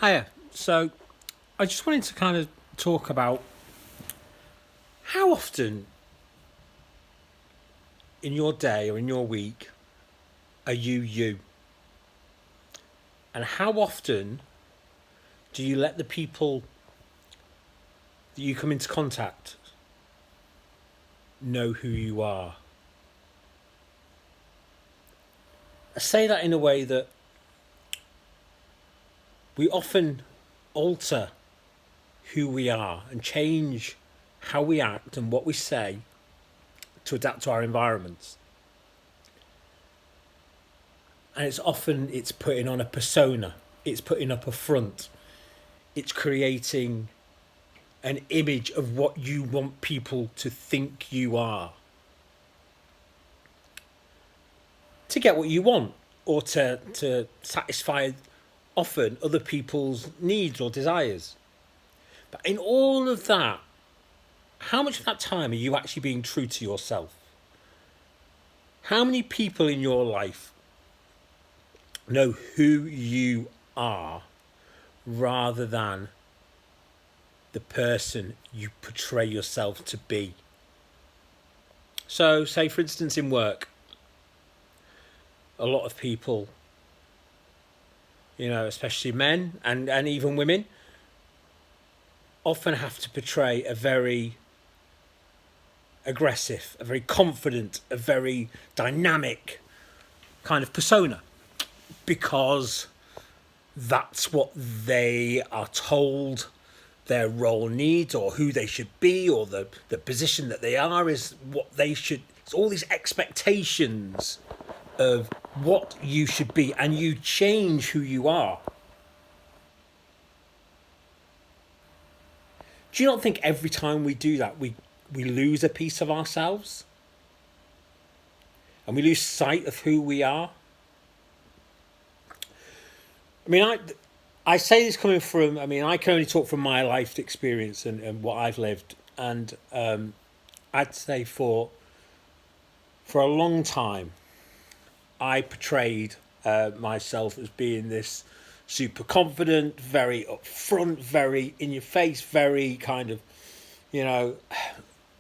Hiya. So, I just wanted to kind of talk about how often in your day or in your week are you, and how often do you let the people that you come into contact know who you are? I say that in a way that we often alter who we are and change how we act and what we say to adapt to our environments. And it's putting on a persona, it's putting up a front, it's creating an image of what you want people to think you are to get what you want, or to satisfy often other people's needs or desires. But in all of that, how much of that time are you actually being true to yourself? How many people in your life know who you are rather than the person you portray yourself to be? So, say for instance, in work, a lot of people, especially men and even women, often have to portray a very aggressive, a very confident, a very dynamic kind of persona, because that's what they are told their role needs, or who they should be, or the position that they are is what they should. It's all these expectations of what you should be, and you change who you are. Do you not think every time we do that, we lose a piece of ourselves? And we lose sight of who we are? I mean, I say this coming from, I can only talk from my life experience and what I've lived. And I'd say for a long time, I portrayed myself as being this super confident, very upfront, very in your face, very kind of,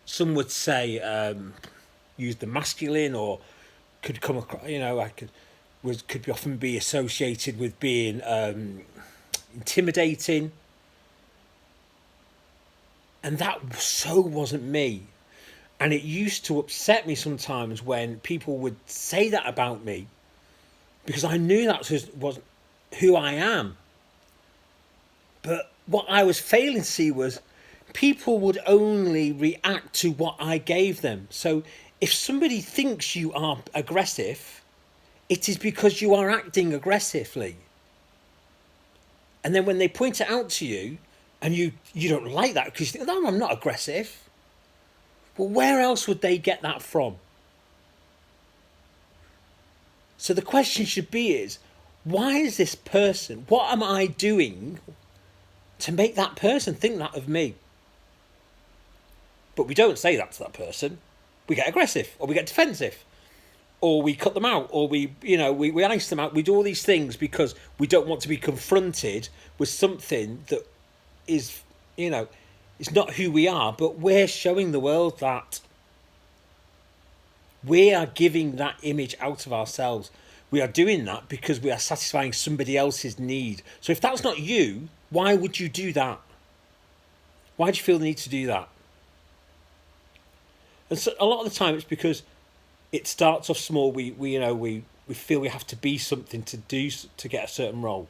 some would say use the masculine, or could come across, could often be associated with being intimidating. And that so wasn't me. And it used to upset me sometimes when people would say that about me, because I knew that was who I am. But what I was failing to see was people would only react to what I gave them. So if somebody thinks you are aggressive, it is because you are acting aggressively. And then when they point it out to you, and you don't like that because you think, no, I'm not aggressive. Well, where else would they get that from? So the question should be is, why is this person, what am I doing to make that person think that of me? But we don't say that to that person. We get aggressive, or we get defensive, or we cut them out, or we ice them out. We do all these things because we don't want to be confronted with something that is, it's not who we are, but we're showing the world that we are giving that image out of ourselves. We are doing that because we are satisfying somebody else's need. So if that's not you, why would you do that? Why do you feel the need to do that? And so a lot of the time it's because it starts off small. We feel we have to be something to get a certain role.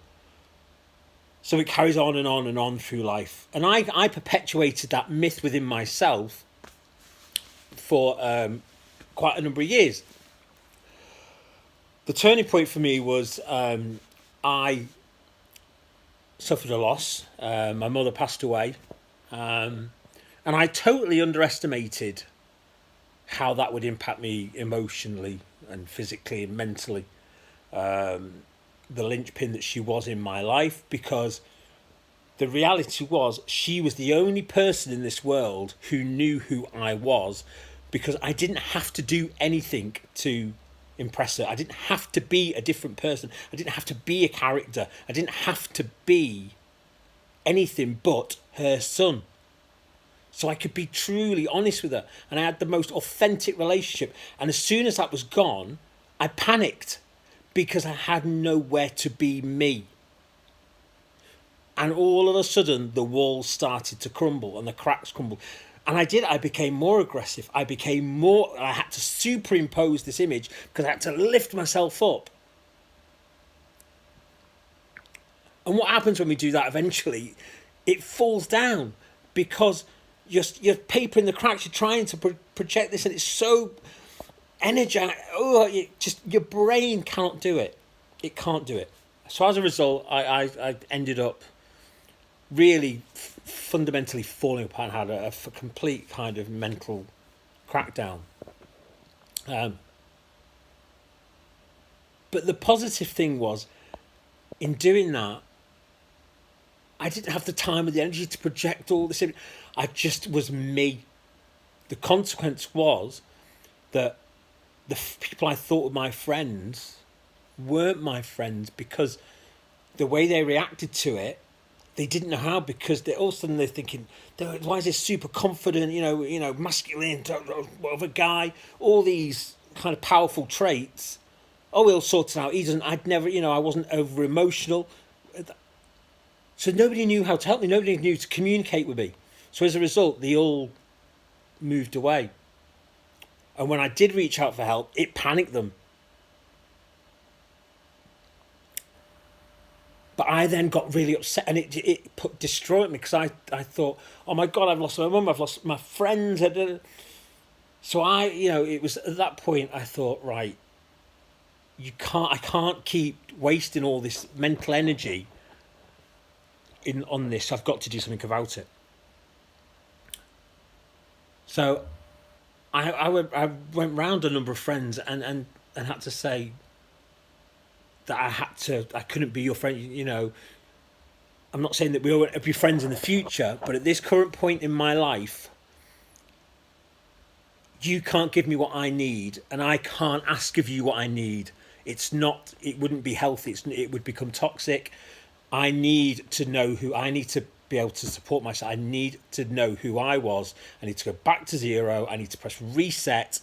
So it carries on and on and on through life. And I perpetuated that myth within myself for quite a number of years. The turning point for me was I suffered a loss. My mother passed away. And I totally underestimated how that would impact me emotionally and physically and mentally. The linchpin that she was in my life, because the reality was she was the only person in this world who knew who I was, because I didn't have to do anything to impress her. I didn't have to be a different person. I didn't have to be a character. I didn't have to be anything but her son. So I could be truly honest with her. And I had the most authentic relationship. And as soon as that was gone, I panicked because I had nowhere to be me. And all of a sudden, the walls started to crumble and the cracks crumbled. And I became more aggressive. I had to superimpose this image because I had to lift myself up. And what happens when we do that eventually? It falls down because you're papering the cracks. You're trying to project this, and it's so energized. Oh, your brain cannot do it. It can't do it. So as a result, I ended up really fundamentally falling apart and had a complete kind of mental crackdown. But the positive thing was, in doing that, I didn't have the time or the energy to project all this. I just was me. The consequence was that the people I thought were my friends weren't my friends because the way they reacted to it, they didn't know how, because all of a sudden they're thinking, why is this super confident, masculine, of a guy, all these kind of powerful traits. Oh, he'll sort it out. He doesn't. I wasn't over emotional. So nobody knew how to help me. Nobody knew to communicate with me. So as a result, they all moved away. And when I did reach out for help, it panicked them. But I then got really upset, and it destroyed me, because I thought, oh my God, I've lost my mum, I've lost my friends. So it was at that point I thought, right, I can't keep wasting all this mental energy on this. I've got to do something about it. So I went round a number of friends and had to say that I couldn't be your friend. I'm not saying that we won't be friends in the future, but at this current point in my life, you can't give me what I need, and I can't ask of you what I need. It wouldn't be healthy. It would become toxic. I need to be able to support myself. I need to know who I was. I need to go back to zero. I need to press reset.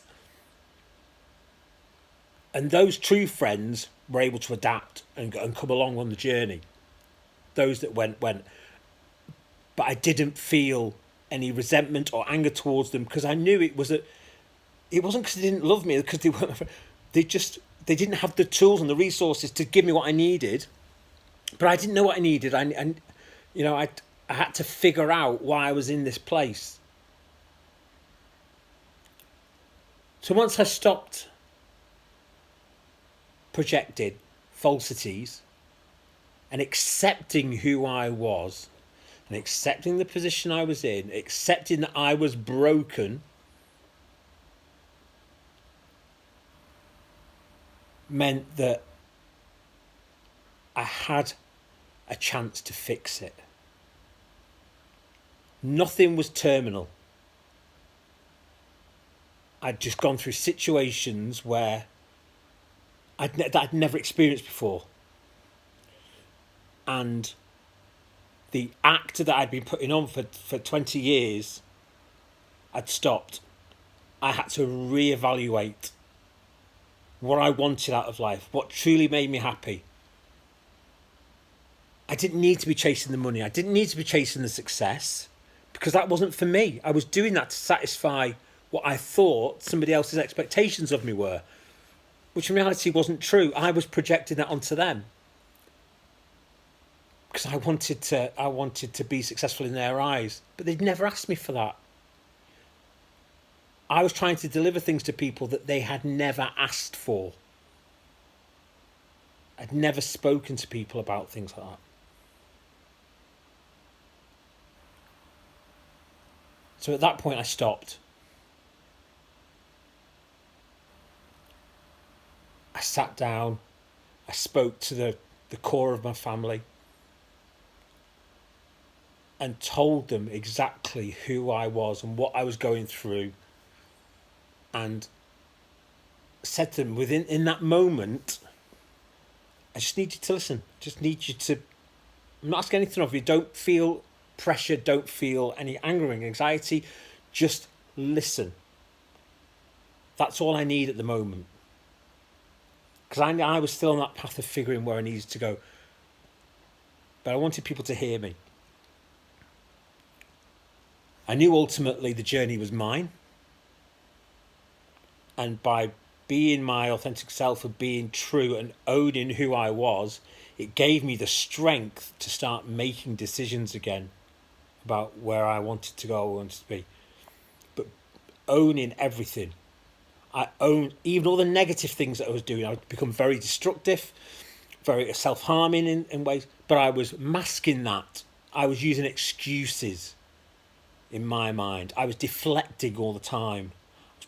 And those true friends were able to adapt and come along on the journey. Those that went. But I didn't feel any resentment or anger towards them, because I knew it wasn't because they didn't love me, because they didn't have the tools and the resources to give me what I needed. But I didn't know what I needed. I had to figure out why I was in this place. So once I stopped projecting falsities and accepting who I was, and accepting the position I was in, accepting that I was broken, meant that I had a chance to fix it. Nothing was terminal. I'd just gone through situations where that I'd never experienced before. And the act that I'd been putting on for 20 years, I'd stopped. I had to reevaluate what I wanted out of life, what truly made me happy. I didn't need to be chasing the money. I didn't need to be chasing the success, because that wasn't for me. I was doing that to satisfy what I thought somebody else's expectations of me were, which in reality wasn't true. I was projecting that onto them, because I wanted to be successful in their eyes, but they'd never asked me for that. I was trying to deliver things to people that they had never asked for. I'd never spoken to people about things like that. So at that point I stopped. I sat down, I spoke to the core of my family and told them exactly who I was and what I was going through, and said to them in that moment, I just need you to listen. Just need you to I'm not asking anything of you. Don't feel pressure. Don't feel any anger and anxiety. Just listen. That's all I need at the moment. Because I was still on that path of figuring where I needed to go. But I wanted people to hear me. I knew ultimately the journey was mine. And by being my authentic self and being true and owning who I was, it gave me the strength to start making decisions again about where I wanted to go, I wanted to be. But owning everything. I own even all the negative things that I was doing. I'd become very destructive, very self-harming in ways, but I was masking that. I was using excuses in my mind. I was deflecting all the time,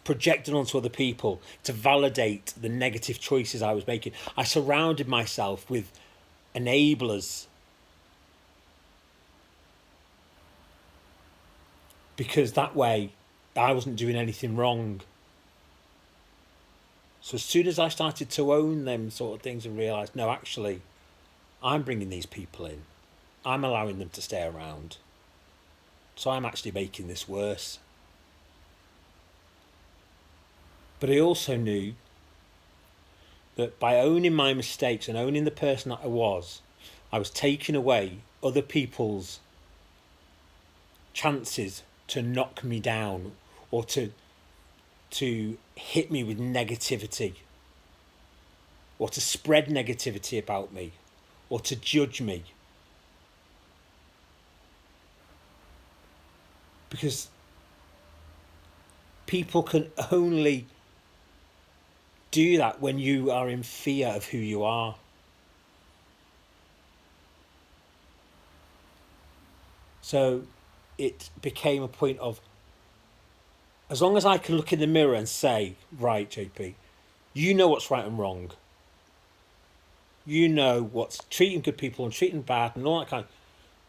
projecting onto other people to validate the negative choices I was making. I surrounded myself with enablers because that way I wasn't doing anything wrong. So as soon as I started to own them sort of things and realised, no, actually, I'm bringing these people in. I'm allowing them to stay around. So I'm actually making this worse. But I also knew that by owning my mistakes and owning the person that I was taking away other people's chances to knock me down or to hit me with negativity or to spread negativity about me or to judge me. Because people can only do that when you are in fear of who you are. So it became a point of, as long as I can look in the mirror and say, right, JP, you know what's right and wrong. You know what's treating good people and treating bad and all that kind of,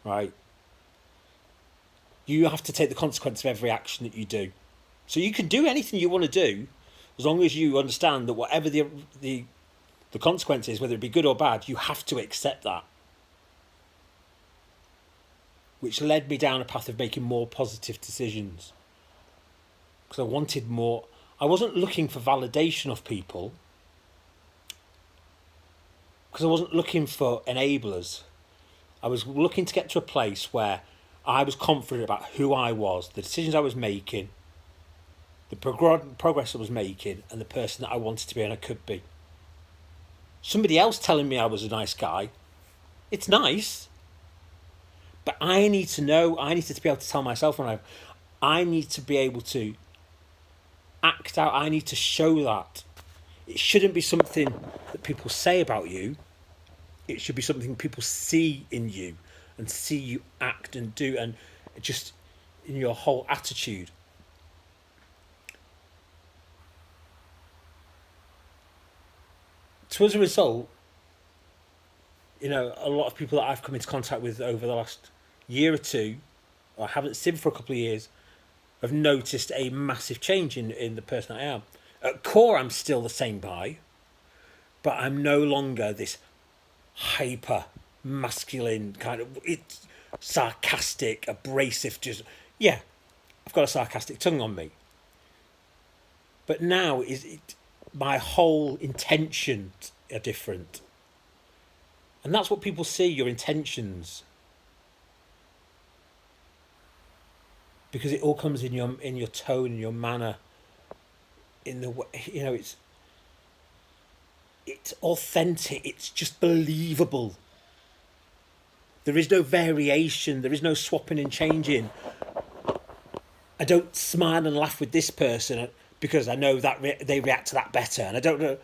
right? You have to take the consequence of every action that you do. So you can do anything you want to do, as long as you understand that whatever the consequence is, whether it be good or bad, you have to accept that. Which led me down a path of making more positive decisions. Because I wanted more. I wasn't looking for validation of people. Because I wasn't looking for enablers. I was looking to get to a place where I was confident about who I was, the decisions I was making, the progress I was making, and the person that I wanted to be and I could be. Somebody else telling me I was a nice guy, it's nice. But I need to know, I need to be able to tell myself when I need to be able to act out, I need to show that. It shouldn't be something that people say about you. It should be something people see in you and see you act and do, and just in your whole attitude. So as a result, a lot of people that I've come into contact with over the last year or two, or haven't seen for a couple of years, have noticed a massive change in the person I am. At core, I'm still the same guy, but I'm no longer this hyper masculine kind of sarcastic, abrasive. I've got a sarcastic tongue on me. But now my whole intentions are different. And that's what people see, your intentions. Because it all comes in your tone, in your manner, in the way, it's authentic, it's just believable. There is no variation, there is no swapping and changing. I don't smile and laugh with this person because I know that they react to that better, and I don't know.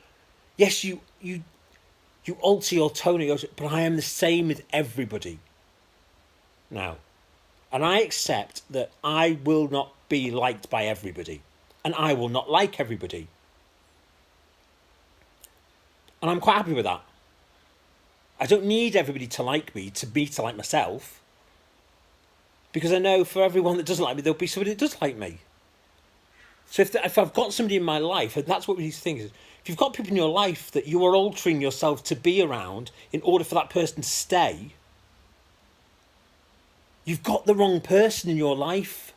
Yes, you alter your tone, but I am the same with everybody now. And I accept that I will not be liked by everybody. And I will not like everybody. And I'm quite happy with that. I don't need everybody to like me to like myself. Because I know for everyone that doesn't like me, there'll be somebody that does like me. So if I've got somebody in my life, and that's what these things is, if you've got people in your life that you are altering yourself to be around in order for that person to stay, You've got the wrong person in your life.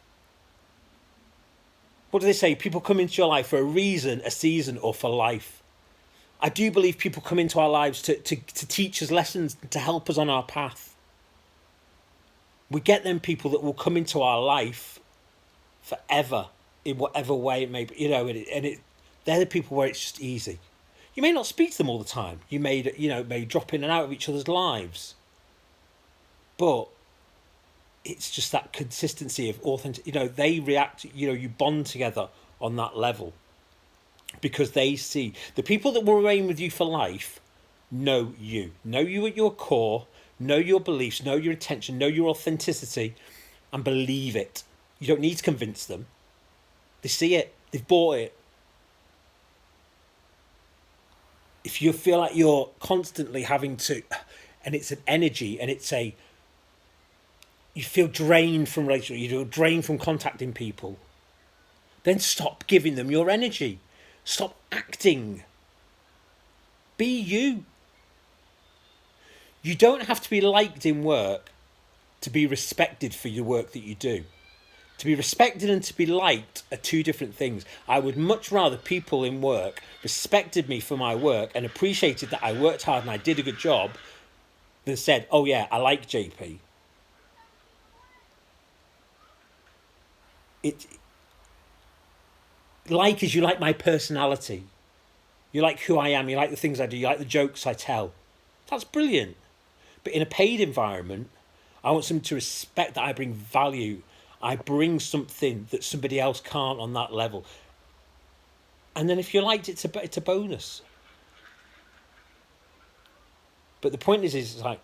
What do they say? People come into your life for a reason, a season, or for life. I do believe people come into our lives to teach us lessons, to help us on our path. We get them people that will come into our life forever, in whatever way it may be, they're the people where it's just easy. You may not speak to them all the time. You may drop in and out of each other's lives. But it's just that consistency of authentic, they react, you bond together on that level. Because they see, the people that will remain with you for life know you at your core, know your beliefs, know your intention, know your authenticity, and believe it. You don't need to convince them. They see it. They've bought it. If you feel like you're constantly having to, and it's an energy, and you feel drained from relationship, you feel drained from contacting people, then stop giving them your energy. Stop acting. Be you. You don't have to be liked in work to be respected for your work that you do. To be respected and to be liked are two different things. I would much rather people in work respected me for my work and appreciated that I worked hard and I did a good job than said, oh yeah, I like JP. Like is you like my personality. You like who I am. You like the things I do. You like the jokes I tell. That's brilliant. But in a paid environment, I want someone to respect that I bring value. I bring something that somebody else can't on that level. And then if you liked it, it's a bonus. But the point is like,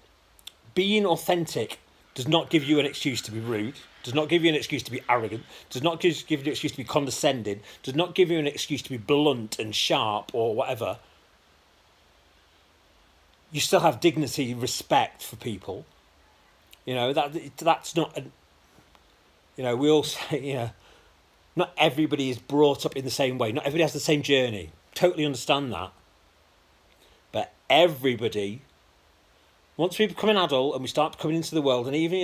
being authentic does not give you an excuse to be rude, does not give you an excuse to be arrogant, does not give you an excuse to be condescending, does not give you an excuse to be blunt and sharp or whatever. You still have dignity, respect for people. That's not, we all say, not everybody is brought up in the same way. Not everybody has the same journey. Totally understand that. But everybody, once we become an adult and we start coming into the world, and even,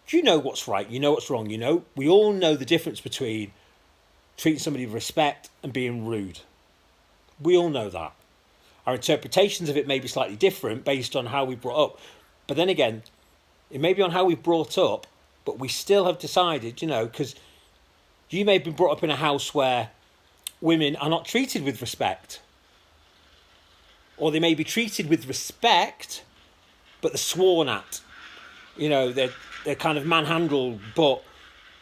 you know what's right, you know what's wrong, we all know the difference between treating somebody with respect and being rude. We all know that. Our interpretations of it may be slightly different based on how we brought up. But then again, it may be on how we've brought up, but we still have decided, because you may have been brought up in a house where women are not treated with respect. Or they may be treated with respect, but they're sworn at. They're kind of manhandled, but,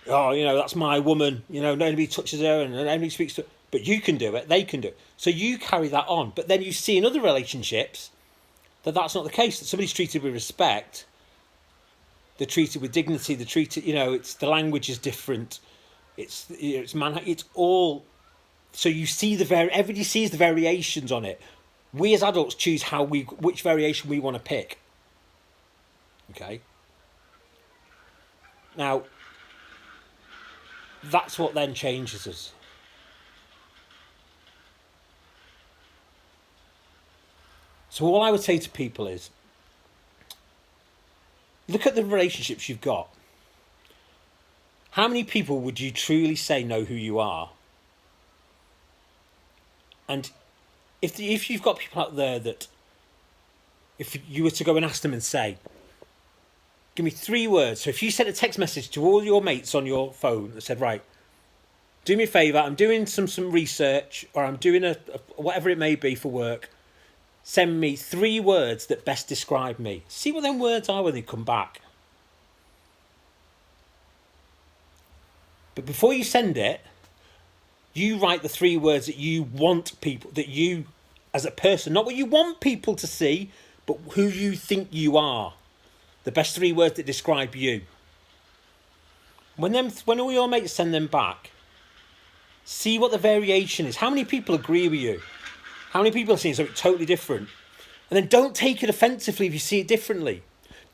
that's my woman. Nobody touches her and nobody speaks to her. But you can do it, they can do it. So you carry that on. But then you see in other relationships that that's not the case, that somebody's treated with respect. They're treated with dignity. They're treated, it's the language is different. It's all. So you see everybody sees the variations on it. We as adults choose which variation we want to pick. Okay. Now, that's what then changes us. So all I would say to people is, look at the relationships you've got. How many people would you truly say know who you are? And if you've got people out there that, if you were to go and ask them and say, give me 3 words. So if you sent a text message to all your mates on your phone that said, right, do me a favour, I'm doing some research, or I'm doing a whatever it may be for work. Send me 3 words that best describe me. See what them words are when they come back. But before you send it, you write the 3 words that you want people, that you, as a person, not what you want people to see, but who you think you are. The best 3 words that describe you. When all your mates send them back, see what the variation is. How many people agree with you? How many people are seeing something totally different? And then don't take it offensively if you see it differently.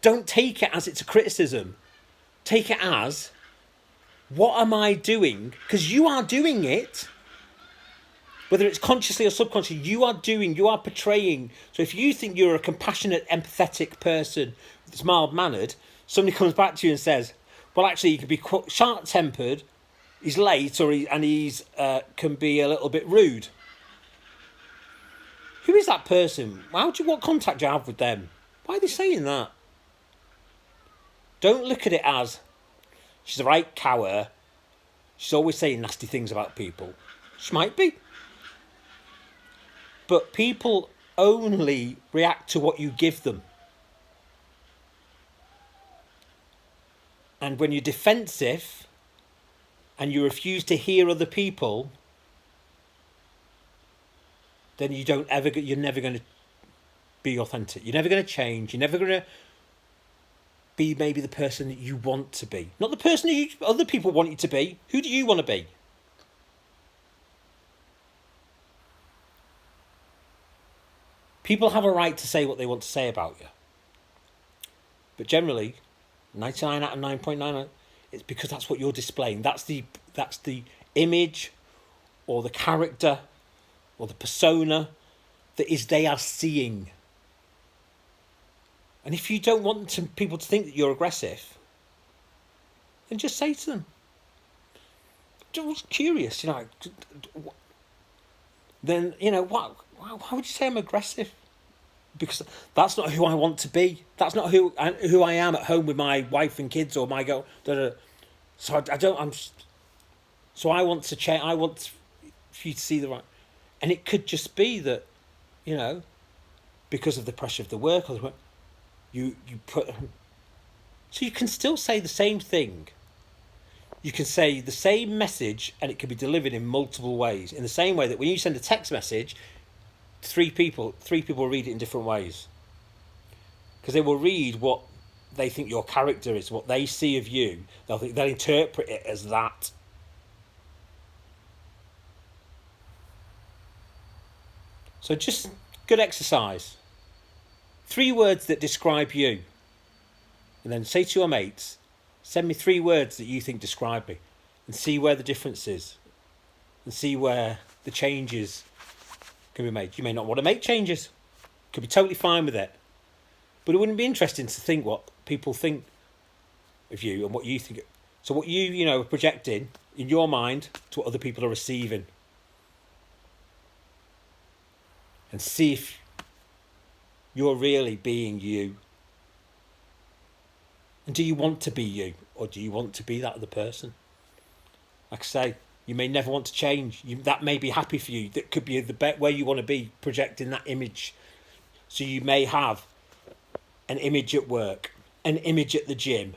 Don't take it as it's a criticism. Take it as, what am I doing? Because you are doing it. Whether it's consciously or subconsciously, you are portraying. So if you think you're a compassionate, empathetic person, it's mild-mannered, somebody comes back to you and says, well, actually, you can be sharp-tempered, he's late, and he's can be a little bit rude. Who is that person? What contact do you have with them? Why are they saying that? Don't look at it as, she's a right cower, she's always saying nasty things about people. She might be. But people only react to what you give them. And when you're defensive and you refuse to hear other people, then you're never going to be authentic. You're never going to change. You're never going to be maybe the person that you want to be. Not the person that other people want you to be. Who do you want to be? People have a right to say what they want to say about you. But generally, 99 out of 9.9, it's because that's what you're displaying. That's the image or the character or the persona that they are seeing. And if you don't want people to think that you're aggressive, then just say to them. Just curious, Then, what? Why would you say I'm aggressive? Because that's not who I want to be. That's not who I am at home with my wife and kids or my girl. So I don't. So I want to change. I want for you to see the right. And it could just be that, because of the pressure of the work or the work, you put. So you can still say the same thing. You can say the same message, and it can be delivered in multiple ways. In the same way that when you send a text message, three people read it in different ways, because they will read what they think your character is, what they see of you. They'll interpret it as that. So just good exercise. 3 words that describe you, and then say to your mates, send me 3 words that you think describe me, and see where the difference is, and see where the changes can be made. You may not want to make changes. Could be totally fine with it. But it wouldn't be interesting to think what people think of you and what you think. So what you are projecting in your mind to what other people are receiving. And see if you're really being you. And do you want to be you? Or do you want to be that other person? Like I say, you may never want to change. That may be happy for you. That could be the where you want to be, projecting that image. So you may have an image at work, an image at the gym,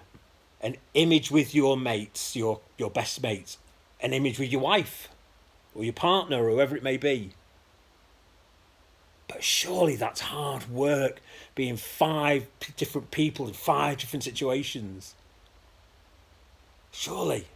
an image with your mates, your best mates, an image with your wife or your partner or whoever it may be. But surely that's hard work, being 5 different people in 5 different situations. Surely.